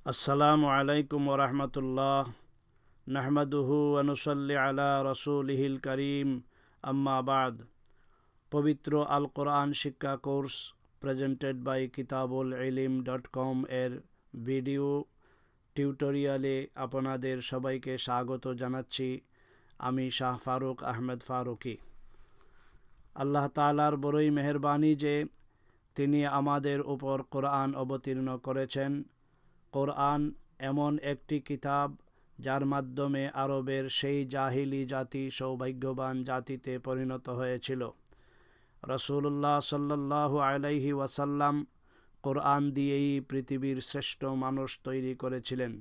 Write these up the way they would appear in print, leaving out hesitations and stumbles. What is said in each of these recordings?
আসসালামু আলাইকুম ওরহমতুল্লাহ নাহমাদুহু ওয়া নুসাল্লি আলা রাসূলিহিল কারীম আম্মা বাদ। পবিত্র আল কোরআন শিক্ষা কোর্স প্রেজেন্টেড বাই kitabul-ilm.com এর ভিডিও টিউটোরিয়ালে আপনাদের সবাইকে স্বাগত জানাচ্ছি। আমি শাহ ফারুক আহমেদ ফারুকি। আল্লাহ তাআলার বড়ই মেহেরবানি যে তিনি আমাদের উপর কোরআন অবতীর্ণ করেছেন। কোরআন এমন একটি কিতাব যার মাধ্যমে আরবের সেই জাহিলি জাতি সৌভাগ্যবান জাতিতে পরিণত হয়েছিল। রাসূলুল্লাহ সাল্লাল্লাহু আলাইহি ওয়াসাল্লাম কোরআন দিয়েই পৃথিবীর শ্রেষ্ঠ মানুষ তৈরি করেছিলেন।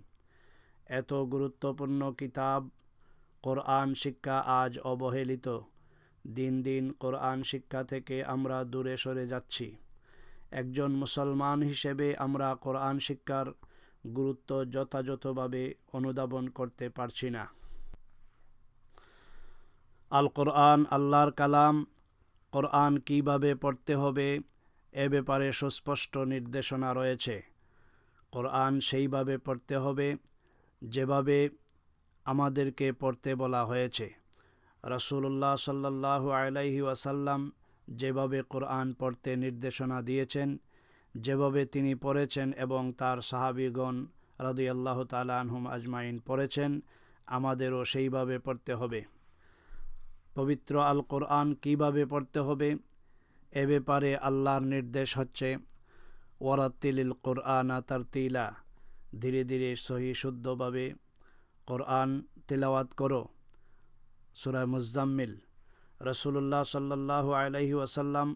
এত গুরুত্বপূর্ণ কিতাব কোরআন শিক্ষা আজ অবহেলিত। দিন দিন কোরআন শিক্ষা থেকে আমরা দূরে সরে যাচ্ছি। একজন মুসলমান হিসেবে আমরা কোরআন শিক্ষার গুরুত্ব যথাযথভাবে অনুধাবন করতে পারছি না। আল কোরআন আল্লাহর কালাম। কোরআন কীভাবে পড়তে হবে এ ব্যাপারে সুস্পষ্ট নির্দেশনা রয়েছে। কোরআন সেইভাবে পড়তে হবে যেভাবে আমাদেরকে পড়তে বলা হয়েছে। রাসূলুল্লাহ সাল্লাল্লাহু আলাইহি ওয়াসাল্লাম যেভাবে কোরআন পড়তে নির্দেশনা দিয়েছেন, যেভাবে তিনি পড়েছেন এবং তার সাহাবীগণ রাদিয়াল্লাহু তাআলা আনহুম আজমাইন পড়েছেন, আমাদেরও সেইভাবে পড়তে হবে। পবিত্র আল কোরআন কীভাবে পড়তে হবে এ ব্যাপারে আল্লাহর নির্দেশ হচ্ছে ওয়ারাত্তিলিল কোরআনা তারতিলা, ধীরে ধীরে সহি শুদ্ধভাবে কোরআন তিলাওয়াত করো। সূরা মুজাম্মিল। রাসূলুল্লাহ সাল্লাল্লাহু আলাইহি ওয়াসাল্লাম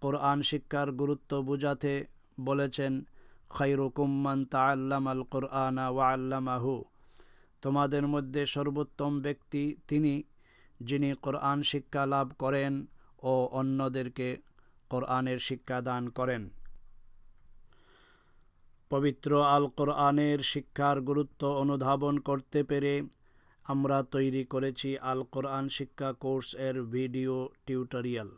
কোরআন শিক্ষার গুরুত্ব বুঝাতে বলেছেন, খায়রুকুম মান তাআল্লামাল কোরআনা ওয়া আল্লামাহু, তোমাদের মধ্যে সর্বোত্তম ব্যক্তি তিনি যিনি কোরআন শিক্ষা লাভ করেন ও অন্যদেরকে কোরআনের শিক্ষা দান করেন। পবিত্র আল কোরআনের শিক্ষার গুরুত্ব অনুধাবন করতে পেরে আমরা তৈরি করেছি আল কোরআন শিক্ষা কোর্স এর ভিডিও টিউটোরিয়াল।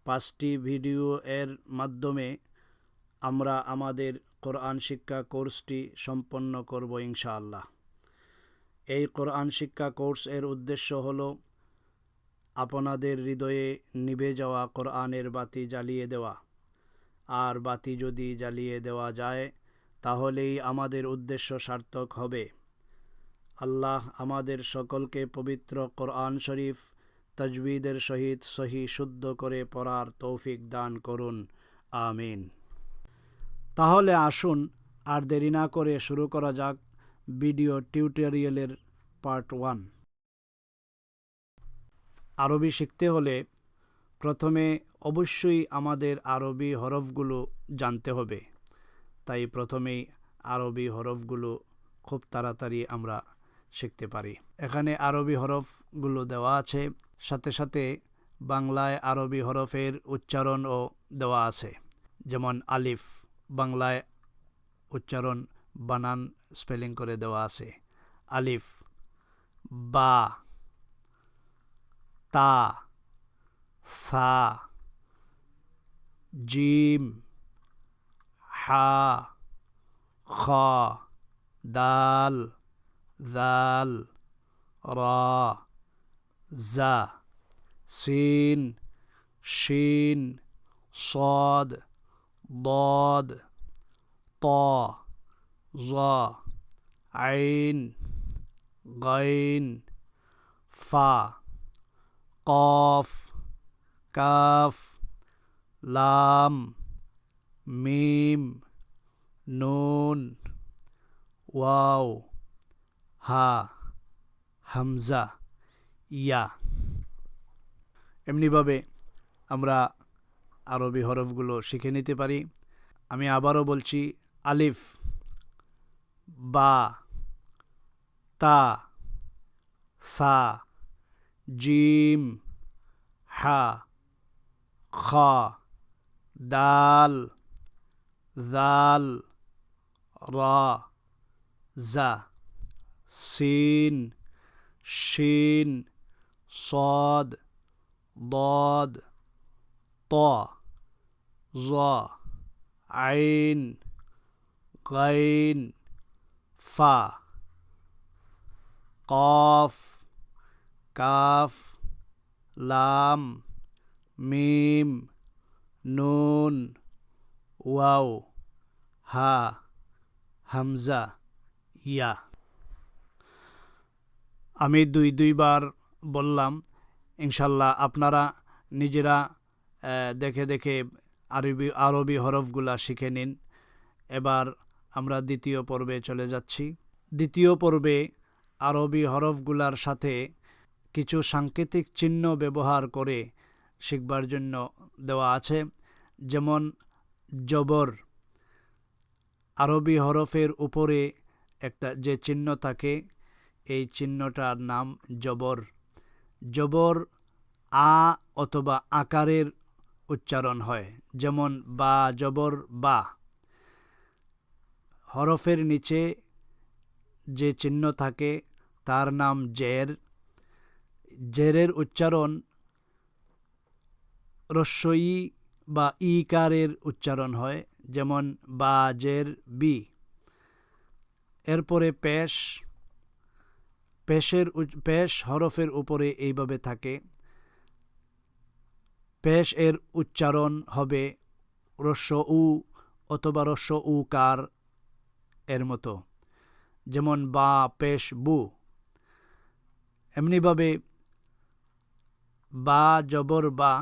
5টি ভিডিও এর মাধ্যমে আমরা আমাদের কোরআন শিক্ষা কোর্সটি সম্পন্ন করব ইনশাআল্লাহ। এই কোরআন শিক্ষা কোর্স এর উদ্দেশ্য হলো আপনাদের হৃদয়ে নিভে যাওয়া কোরআনের বাতি জ্বালিয়ে দেওয়া। আর বাতি যদি জ্বালিয়ে দেওয়া যায় তাহলেই আমাদের উদ্দেশ্য সার্থক হবে। আল্লাহ আমাদের সকলকে পবিত্র কোরআন শরীফ তাজবিদের সহিত সহি শুদ্ধ করে পড়ার তৌফিক দান করুন, আমিন। তাহলে আসুন আর দেরি না করে শুরু করা যাক ভিডিও টিউটোরিয়ালের পার্ট 1। আরবি শিখতে হলে প্রথমে অবশ্যই আমাদের আরবি হরফগুলো জানতে হবে। তাই প্রথমেই আরবি হরফগুলো খুব তাড়াতাড়ি আমরা শিখতে পারি। এখানে আরবি হরফগুলো দেওয়া আছে, সাথে সাথে বাংলায় আরবি হরফের উচ্চারণও দেওয়া আছে। যেমন আলিফ বাংলায় উচ্চারণ বানান স্পেলিং করে দেওয়া আছে। আলিফ, বা, তা, সা, জিম, হা, খ, দাল, জাল, রা, জা, সিন, শিন, صاد, ضاد, ط, ظ, عين, غين, ফা, কফ, কাফ, লাম, মিম, নুন, ওয়াও, হা, হামজা, ইয়া। এমনিভাবে আমরা আরবি হরফগুলো শিখে নিতে পারি। আমি আবারও বলছি, আলিফ, বা, তা, সা, জিম, হা, খ, দাল, জাল, রা, জা, সিন, শিন, صاد, ضاد, ط, ظ, عين, غين, ফা, কফ, কাফ, লাম, মিম, নুন, ওয়াও, হা, হামজা, ইয়া। আমি দুইবার বললাম, ইনশাল্লাহ আপনারা নিজেরা দেখে দেখে আরবি হরফগুলা শিখে নিন। এবার আমরা দ্বিতীয় পর্বে চলে যাচ্ছি। দ্বিতীয় পর্বে আরবি হরফগুলার সাথে কিছু সাংকেতিক চিহ্ন ব্যবহার করে শিখবার জন্য দেওয়া আছে। যেমন জবর, আরবি হরফের উপরে একটা যে চিহ্ন থাকে এই চিহ্নটার নাম জবর। জবর আ অথবা আকারের উচ্চারণ হয়, যেমন বা জবর বা। হরফের নিচে যে চিহ্ন থাকে তার নাম জের। জেরের উচ্চারণ রস্বই বা ইকারের উচ্চারণ হয়, যেমন বা জের বি। এরপরে পেশ, পেশ হরফের উপরে এইভাবে থাকে। পেশ এর উচ্চারণ হবে রস্ব উ অথবা রস্ব উকার এর মতো, যেমন বা পেশ বু। এমনিভাবে বা জবর বা,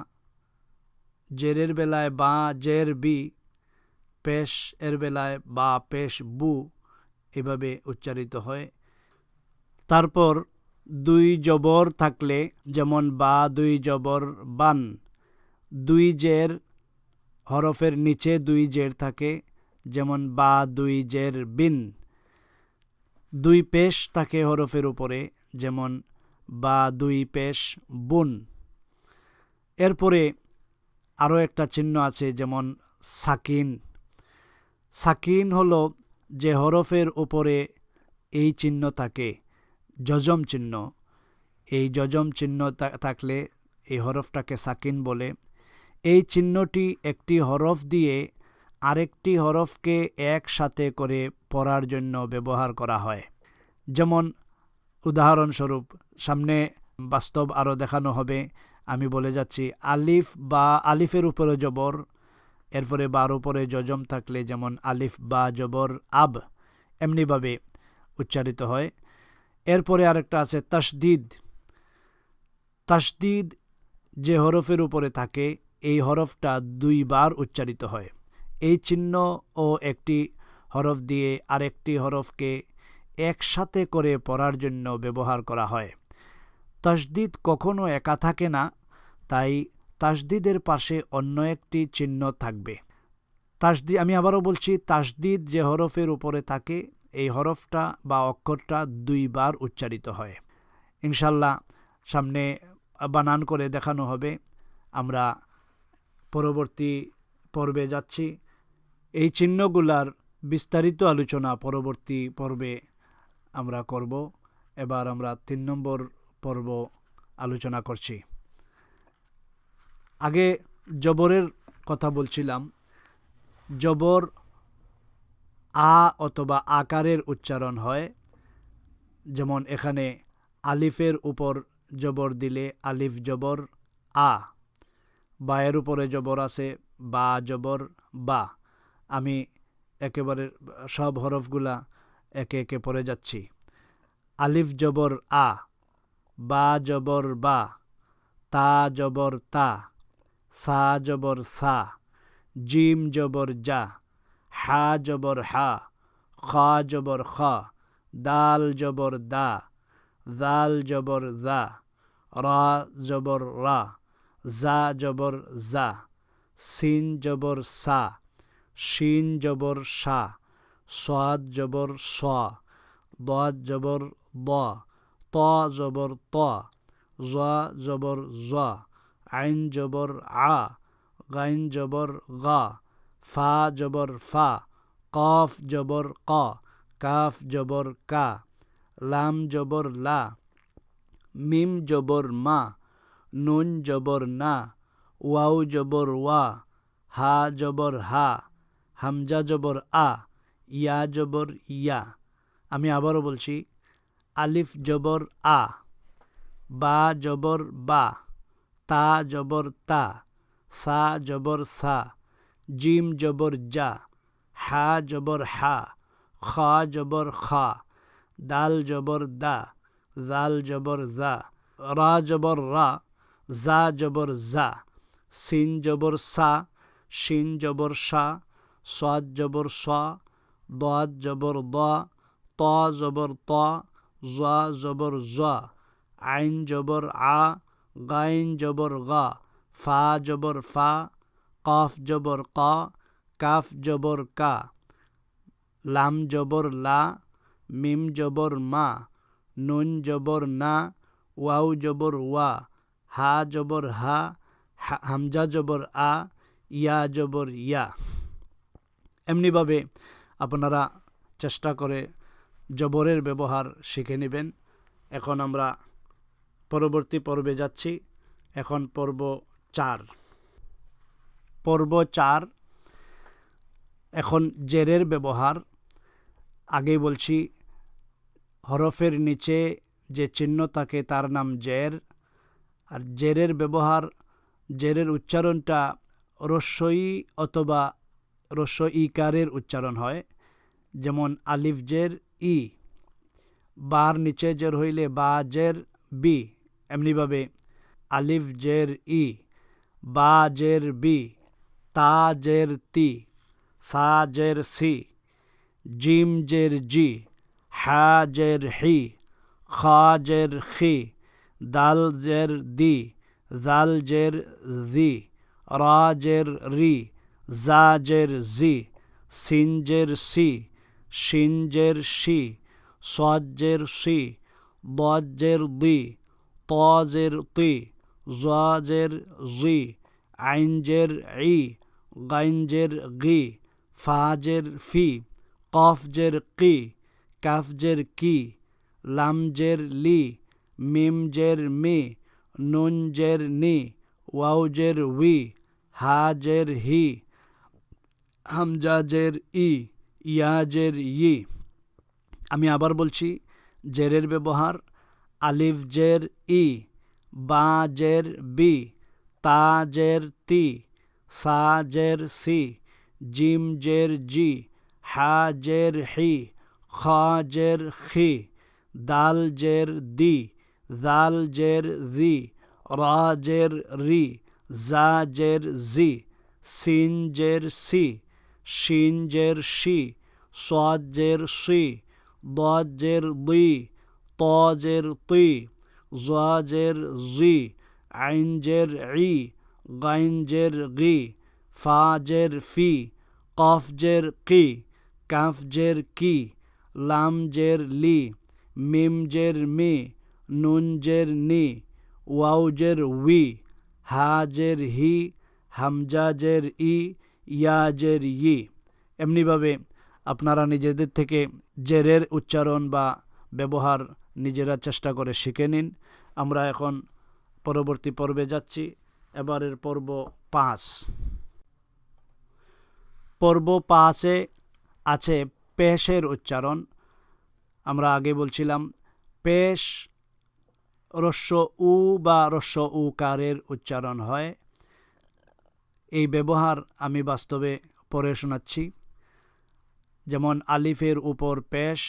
জেরের বেলায় বা জের বি, পেশ এর বেলায় বা পেশ বু, এভাবে উচ্চারিত হয়। তারপর দুই জবর থাকলে, যেমন বা দুই জবর বান, দুই জের হরফের নিচে দুই জের থাকে, যেমন বা দুই জের বিন। দুই পেশ থাকে হরফের উপরে, যেমন বা দুই পেশ বুন। এরপরে আরও একটা চিহ্ন আছে, যেমন সাকিন। সাকিন হলো যে হরফের উপরে এই চিহ্ন থাকে, যজম চিহ্ন। এই যজম চিহ্ন থাকলে এই হরফটাকে সাকিন বলে। এই চিহ্নটি একটি হরফ দিয়ে আরেকটি হরফকে একসাথে করে পড়ার জন্য ব্যবহার করা হয়। যেমন উদাহরণস্বরূপ, সামনে বাস্তব আরও দেখানো হবে, আমি বলে যাচ্ছি। আলিফ বা, আলিফের উপরে জবর, এরপরে বার উপরে যজম থাকলে, যেমন আলিফ বা জবর আব, এমনিভাবে উচ্চারিত হয়। এরপরে আরেকটা আছে তাসদিদ। তাসদিদ যে হরফের উপরে থাকে এই হরফটা দুইবার উচ্চারিত হয়। এই চিহ্ন ও একটি হরফ দিয়ে আরেকটি হরফকে একসাথে করে পড়ার জন্য ব্যবহার করা হয়। তাসদিদ কখনো একা থাকে না, তাই তাসদিদের পাশে অন্য একটি চিহ্ন থাকবে। আমি আবারও বলছি, তাসদিদ যে হরফের উপরে থাকে এই হরফটা বা অক্ষরটা দুইবার উচ্চারিত হয়। ইনশাল্লাহ সামনে বানান করে দেখানো হবে। আমরা পরবর্তী পর্বে যাচ্ছি। এই চিহ্নগুলার বিস্তারিত আলোচনা পরবর্তী পর্বে আমরা করব। এবার আমরা 3 নম্বর পর্ব আলোচনা করছি। আগে জবরের কথা বলছিলাম। জবর আ অথবা আকারের উচ্চারণ হয়, যেমন এখানে আলিফের উপর জবর দিলে আলিফ জবর আ, বায়ের উপরে জবর আছে বা জবর বা। আমি একেবারে সব হরফগুলা একে একে পড়ে যাচ্ছি। আলিফ জবর আ, বা জবর বা, তা জবর তা, সা জবর সা, জিম জবর জা, হা জবর হা, খা জবর খা, দাল জবর দা, জাল জবর জা, রা জবর রা, জা জবর জা, সিন জবর সা, শিন জবর শা, সাদ জবর সা, দাদ জবর দা, তা জবর তা, জা জবর জা, আইন জবর আ, গাইন জবর গা, ফা জবর ফা, কাফ জবর কা, কাফ জবর কা, লাম জবর লা, মিম জবর মা, নুন জবর না, ওয়াও জবর ওয়া, হা জবর হা, হামজা জবর আ, ইয়া জবর ইয়া, আমি আবারও বলছি, আলিফ জবর আ, বা জবর বা, তা জবর তা, সা জবর সা, জিম জবর জা, হা জবর হা, খা জবর খা, দাল জবর দা, জাল জবর জা, রা জবর রা, জা জবর জা, সিন জবর সা, শিন জবর শা, সাদ জবর সা, দাদ জবর দা, তা জবর তা, জা জবর জা, আইন জবর আ, গাইন জবর গা, ফা জবর ফা, কাফ জবর কা, কাফ জবর কা, লাম জবর লা, মিম জবর মা, নুন জবর না, ওয়াও জবর ওয়া, হা জবর হা, হামজা জবর আ, ইয়া জবর ইয়া। এমনিভাবে আপনারা চেষ্টা করে জবরের ব্যবহার শিখে নেবেন। এখন আমরা পরবর্তী পর্বে যাচ্ছি। এখন পর্ব 4। পর্ব 4 এখন জেরের ব্যবহার। আগেই বলছি, হরফের নিচে যে চিহ্ন থাকে তার নাম জের। আর জেরের ব্যবহার, জেরের উচ্চারণটা রস্বই অথবা রস্ব ইকারের উচ্চারণ হয়। যেমন আলিফ জের ই, বার নিচে জের হইলে বা জের বি। এমনিভাবে আলিফ জের ই, বা জের বি, তা জের তি, সা জের সি, জিম জের জি, হা জের হি, খা জের খি, দাল জের দি, জাল জের জি, রা জের রি, জা জের জি, সিন জের সি, শিন জের শি, সাদ জের সি, দাদ জের দি, তা জের তি, জা জের জি, আইন জের ই, গাইন জের গি, ফা জের ফি, কফ জের কি, কাফ জের কি, লাম জের লি, মিম জের মি, নুন জের নি, ওয়াও জের উই, হা জের হি, হামজা জের ই, ইয়া জের ই। আমি আবার বলছি, জেরের ব্যবহার, আলিফ জের ই, বা জের বি, তা জের তি, সা জের সি, জিম জের জি, হা জের হি, খা জের খি, দাল জের দি, জাল জের জি, রা জের রি, জা জের জি, সিন জের সি, শিন জের শি, সাদ জের সি, দাদ জের দি, তা জের তি, জা জের জি, আইন জের ই, গাইন জের গি, ফা জের ফি, কফ জের কি, কাফ জের কি, লাম জের লি, মিম জের মি, নুন জের নি, ওয়াও জের উই, হা জের হি, হামজা জের ই, ইয়া জের ই। এমনিভাবে আপনারা নিজেদের থেকে জেরের উচ্চারণ বা ব্যবহার নিজেরা চেষ্টা করে শিখে নিন। আমরা এখন পরবর্তী পর্বে যাচ্ছি। এবারের পর্ব 5। পর্ব 5-এ আছে পেশের উচ্চারণ। আমরা আগে বলছিলাম, পেশ রস্ব উ বা রস্ব উকারের উচ্চারণ হয়। এই ব্যবহার আমি বাস্তবে পড়ে শোনাচ্ছি। যেমন আলিফের উপর পেশ,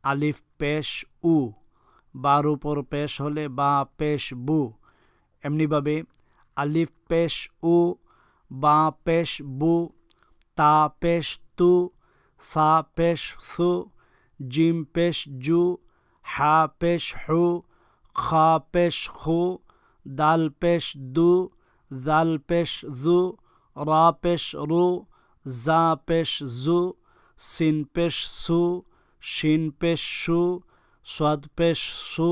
আলিফ পেশ উ, বার উপর পেশ হলে বা পেশ বু। এমনিভাবে আলিফ পেশ উ, বা পেশ বু, তা পেশ তু, সা পেশ সু, জিম পেশ জু, হা পেশ হু, খা পেশ খু, দাল পেশ দু, জাল পেশ জু, রা পেশ রু, জা পেশ জু, সিন পেশ সু, শিন পেশ সু, সাদ পেশ সু,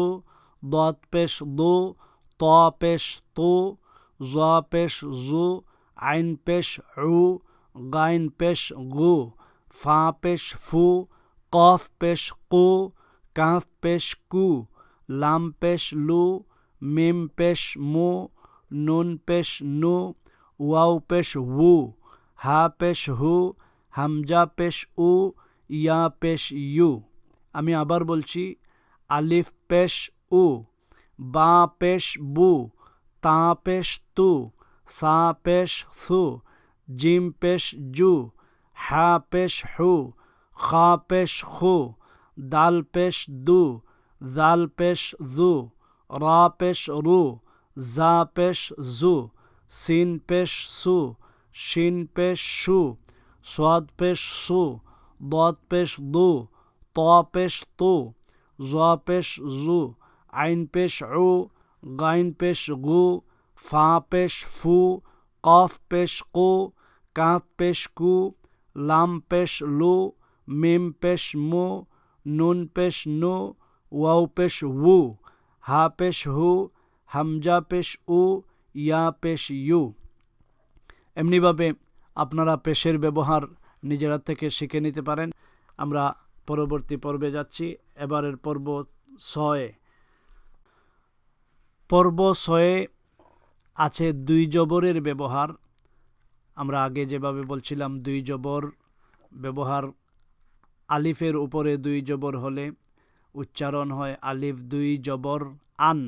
দাদ পেশ দু, তা পেশ তু, জা পেশ জু, আইন পেশ উ, গাইন পেশ গু, ফা পেশ ফু, কফ পেশ কু, কাফ পেশ কু, লাম পেশ লু, মিম পেশ মু, নুন পেশ নু, ওয়াও পেশ উ, হা পেশ হু, হামজা পেশ উ, ইয়া পেশ ইউ। আমি আবার বলছি, আলিফ পেশ উ, বা পেশ বু, তা পেশ তু, সা পেশ সু, জিম পেশ জু, হা পেশ হু, খা পেশ খু, দাল পেশ দু, জাল পেশ জু, রা পেশ রু, জা পেশ জু, সিন পেশ সু, শিন পেশ শু, সাদ পেশ সু, দাদ পেশ দু, ত পেশ তু, জ পেশ জু, আইন পেশ উ, গাইন পেশ গু, ফা পেশ ফু, কফ পেশ কু, কাফ পেশ কু, লাম পেশ লু, মিম পেশ মু, নুন পেশ নু, ওয়াও পেশ ওয়ু, হা পেশ হু, হামজা পেশ উ, ইয়া পেশ ইউ। এমনিভাবে আপনারা পেশের ব্যবহার নিজেরা থেকে শিখে নিতে পারেন। আমরা পরবর্তী পর্বে যাচ্ছি। এবারের পর্ব 6। পর্ব 6 আছে 2 জবরের ব্যবহার। আমরা আগে যেভাবে বলছিলাম 2 জবর ব্যবহার, আলিফের উপরে 2 জবর হলে উচ্চারণ হয় আলিফ 2 জবর আন,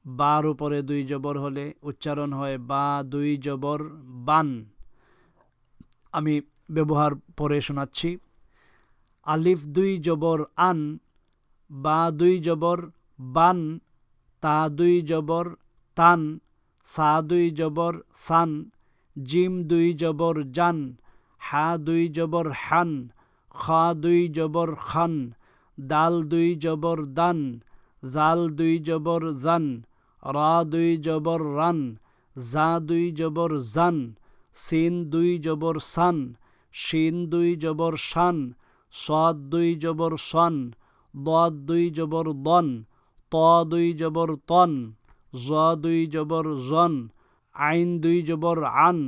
বার উপরে 2 জবর হলে উচ্চারণ হয় বা 2 জবর বান। আমি ব্যবহার পরে শোনাচ্ছি। আলিফ 2 জবর আন, বা 2 জবর বান, তা 2 জবর তান, সা 2 জবর সান, জিম 2 জবর জান, হা 2 জবর হান, খা 2 জবর খান, দাল 2 জবর দান, জাল 2 জবর জান, রা 2 জবর রান, জা 2 জবর জান, সিন 2 জবর সান, শিন 2 জবর শান, সাদ 2 জবর সন, দাদ 2 জবর দন, ত 2 জবর তন, জ 2 জবর জন, আইন 2 জবর আন,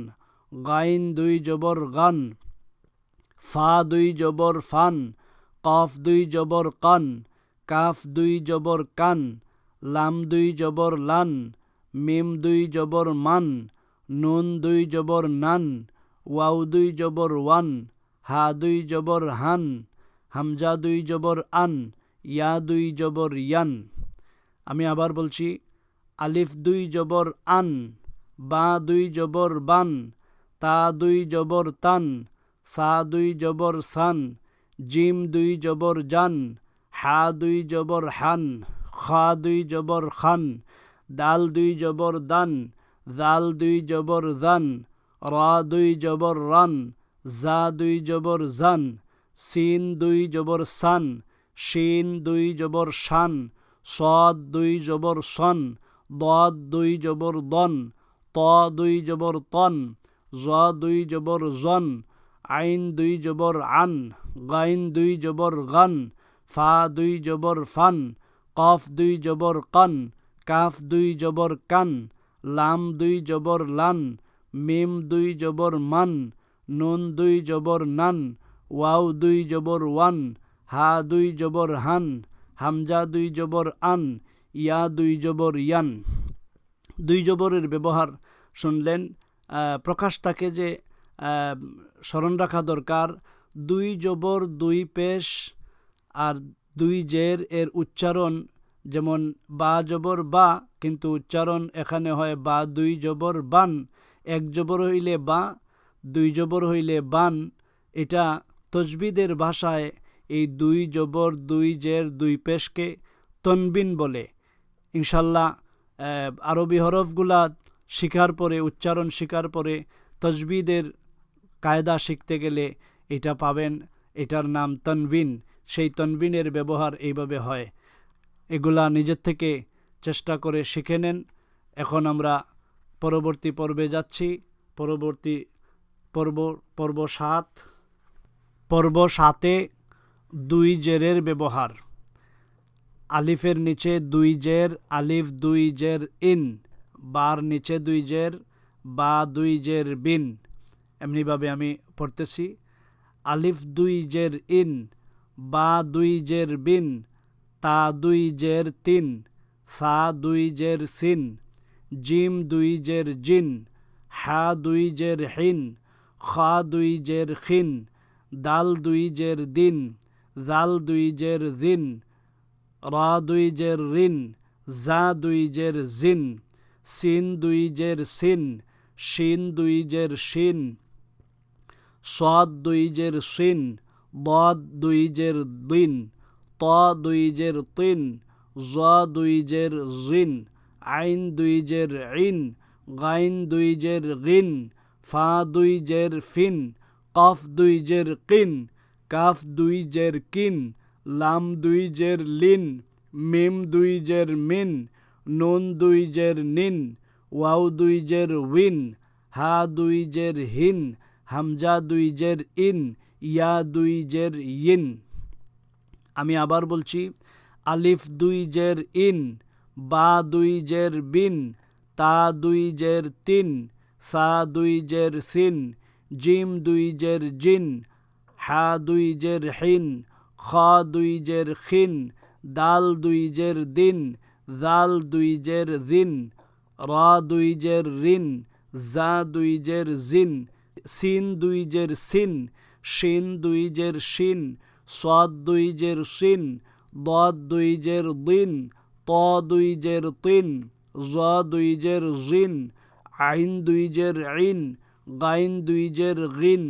গাইন 2 জবর গান, ফা 2 জবর ফান, কফ 2 জবর কান, কাফ 2 জবর কান, লাম 2 জবর লান, মিম 2 জবর মান, নুন 2 জবর নান, ওয়াও 2 জবর ওয়ান, হা 2 জবর হান, হামজা 2 জবর আন, ইয়া 2 জবর ইয়ান। আমি আবার বলছি, আলিফ 2 জবর আন, বা 2 জবর বান, তা 2 জবর তান, সা 2 জবর সান, জিম 2 জবর জান, হা 2 জবর হান, খা 2 জবর খান, দাল 2 জবর দান, জাল 2 জবর জান, রা 2 জবর রান, জা 2 জবর জান, সিন 2 জবর সান, শিন 2 জবর শান, সাদ 2 জবর সন, দাদ 2 জবর দন, ত 2 জবর তন, জ 2 জবর জন, আইন 2 জবর আন, গাইন 2 জবর গান, ফা 2 জবর ফান, কফ 2 জবর কান, কাফ 2 জবর কান, লাম 2 জবর লান, মিম 2 জবর মান, নুন 2 জবর নান, ওয়াও 2 জবর ওয়ান, হা 2 জবর হান, হামজা 2 জবর আন, ইয়া 2 জবর ইয়ান। 2 জবরের ব্যবহার শুনলেন। প্রকাশটাকে যে স্মরণ রাখা দরকার, 2 জবর 2 পেশ আর 2 জের এর উচ্চারণ যেমন বা জবর বা, কিন্তু উচ্চারণ এখানে হয় বা 2 জবর বান। 1 জবর হইলে বা, 2 জবর হইলে বান। এটা তজবিদের ভাষায় এই 2 জবর 2 জের 2 পেশকে তনবিন বলে। ইনশাল্লাহ আরবি হরফগুলা শিখার পরে, উচ্চারণ শিখার পরে তজবিদের কায়দা শিখতে গেলে এটা পাবেন। এটার নাম তনবিন। সেই তনবিনের ব্যবহার এইভাবে হয়। এগুলা নিজের থেকে চেষ্টা করে শিখে নেন। এখন আমরা পরবর্তী পর্বে যাচ্ছি। পরবর্তী পর্ব 7। পর্ব 7-এ 2 জেরের ব্যবহার। আলিফের নিচে 2 জের, আলিফ 2 জের ইন, বার নিচে 2 জের, বা 2 জের বিন। এমনিভাবে আমি পড়তেছি। আলিফ 2 জের ইন, বা 2 জের বিন, তা 2 জের তিন, সা 2 জের সিন, জিম 2 জের জিন, হা 2 জের হিন, খা 2 জের খিন, দাল 2 জের দিন, জাল দুই জের জিন, রা দুই জের রিন, জা দুই জের জিন, সিন দুই জের সিন, শিন দুই জের শিন, সাদ দুই জের সিন, দাদ দুই জের দিন, তা দুই জের তিন, জা দুই জের জিন, আইন দুই জের ইন, গাইন দুই জের গিন, ফা দুই জের ফিন, কফ দুই জের কিন, কাফ দুই জের কিন, লাম দুই জের লিন, মিম দুই জের মিন, নুন দুই জের নিন, ওয়াও দুই জের উইন, হা দুই জের হিন, হামজা দুই জের ইন, ইয়া দুই জের ইন। আমি আবার বলছি, আলিফ দুই জের ইন, বা দুই জের বিন, তা দুই জের তিন, সা দুই জের সিন, জিম দুই জের জিন, হা দুই জের হিন, খ দুই জের খিন, দাল দুই জের দিন, জাল দুই জের জিন, রা দুই জের রিন, জা দুই জের জিন, সিন দুই জের সিন, শিন দুই জের শিন, সাদ দুই জের শিন, দাদ দুই জের দিন, ত দুই জের তিন, জা দুই জের জিন, আইন দুই জের ইন, গাইন দুই জের গিন,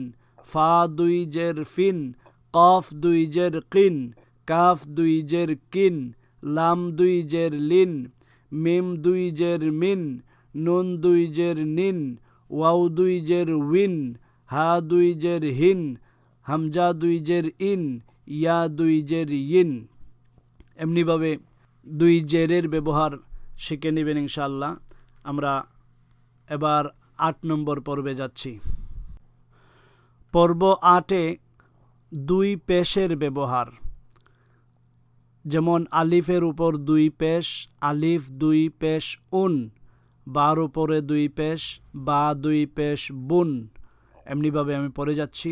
ফা দুই জের ফিন, কফ দুই জের কিন, কাফ দুই জের কিন, লাম দুই জের লিন, মিম দুই জের মিন, নুন দুই জের নিন, ওয়াও দুই জের উইন, হা দুই জের হিন, হামজা দুই জের ইন, ইয়া দুই জের ইন। এমনিভাবে দুই জেরের ব্যবহার শিখে নেবেন ইনশাআল্লাহ। আমরা এবার 8 নম্বর পর্বে যাচ্ছি। পর্ব 8-এ দুই পেশের ব্যবহার, যেমন আলিফের উপর দুই পেশ, আলিফ দুই পেশ উন, বার উপরে দুই পেশ, বা দুই পেশ বুন। এমনিভাবে আমি পড়ে যাচ্ছি,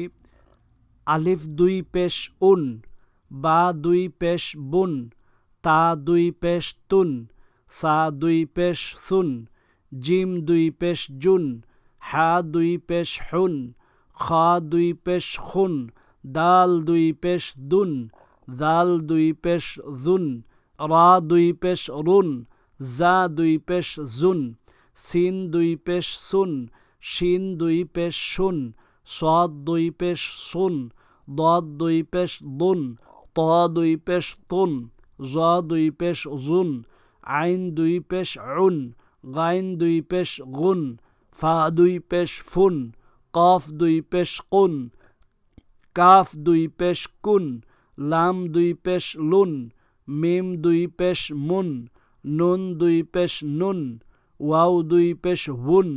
আলিফ দুই পেশ উন, বা দুই পেশ বুন, তা দুই পেশ তুন, সা দুই পেশ সুন, জিম দুই পেশ জুন, হা দুই পেশ হুন, খা দুই পেশ খুন, দাল দুই পেশ দুন, জাল দুই পেশ জুন, রা দুই পেশ রুন, জা দুই পেশ জুন, সিন দুই পেশ সুন, শিন দুই পেশ শুন, সাদ দুই পেশ সুন, দাদ দুই পেশ দুন, ত দুই পেশ তুন, জা দুই পেশ জুন, আইন দুই পেশ উন, গাইন দুই পেশ গুন, ফা দুই পেশ ফুন, কফ দুই পেশ কুন, কাফ দুই পেশ কুন, লাম দুই পেশ লুন, মিম দুই পেশ মুন, নুন দুই পেশ নুন, ওয়াও দুই পেশ হুন,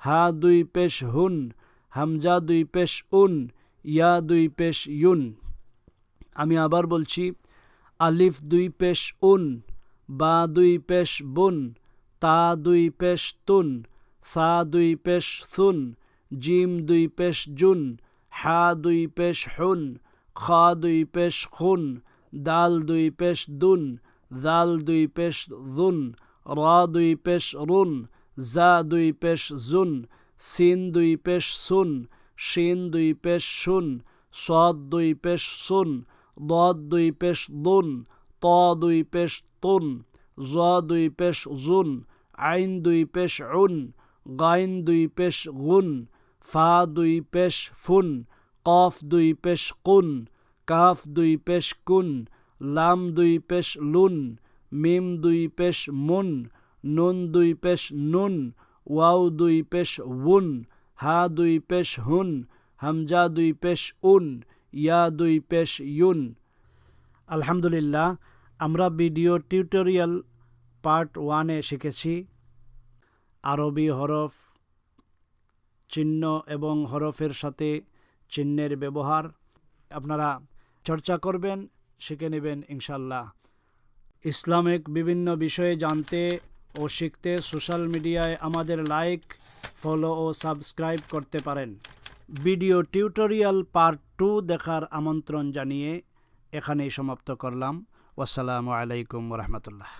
হা দুই পেশ হুন, হামজা দুই পেশ উন, ইয়া দুই পেশ ইউন। আমি আবার বলছি, আলিফ দুই পেশ উন, বা দুই পেশ বুন, তা দুই পেশ তুন, সা দুই পেশ সুন, জিম দুই পেশ জুন, হা দুই পেশ হুন, খা দুই পেশ খুন, দাল দুই পেশ দুন, জাল দুই পেশ জুন, রা দুই পেশ রুন, জা দুই পেশ জুন, সিন দুই পেশ সুন, শিন দুই পেশ শুন, সাদ দুই পেশ সুন, দাদ দুই পেশ দুন, ত দুই পেশ তুন, জা দুই পেশ জুন, আইন দুই পেশ উন, গাইন দুই পেশ গুন, ফা দুই পেশ ফুন, কফ দুই পেশ কুন, কাফ দুই পেশ কুন, লাম দুই পেশ লুন, মিম দুই পেশ মুন, নুন দুই পেশ নুন, ওয়াও দুই পেশ উন, হা দুই পেশ হুন, হামজা দুই পেশ উন, ইয়া দুই পেশ ইউন। আলহামদুলিল্লাহ, আমরা ভিডিও টিউটোরিয়াল পার্ট 1-এ শিখেছি আরবি হরফ, চিহ্ন এবং হরফের সাথে চিহ্নের ব্যবহার। আপনারা চর্চা করবেন, শিখে নেবেন ইনশাল্লাহ। ইসলামিক বিভিন্ন বিষয়ে জানতে ও শিখতে সোশ্যাল মিডিয়ায় আমাদের লাইক, ফলো ও সাবস্ক্রাইব করতে পারেন। ভিডিও টিউটোরিয়াল পার্ট 2 দেখার আমন্ত্রণ জানিয়ে এখানেই সমাপ্ত করলাম। আসসালামু আলাইকুম ওয়া রাহমাতুল্লাহ।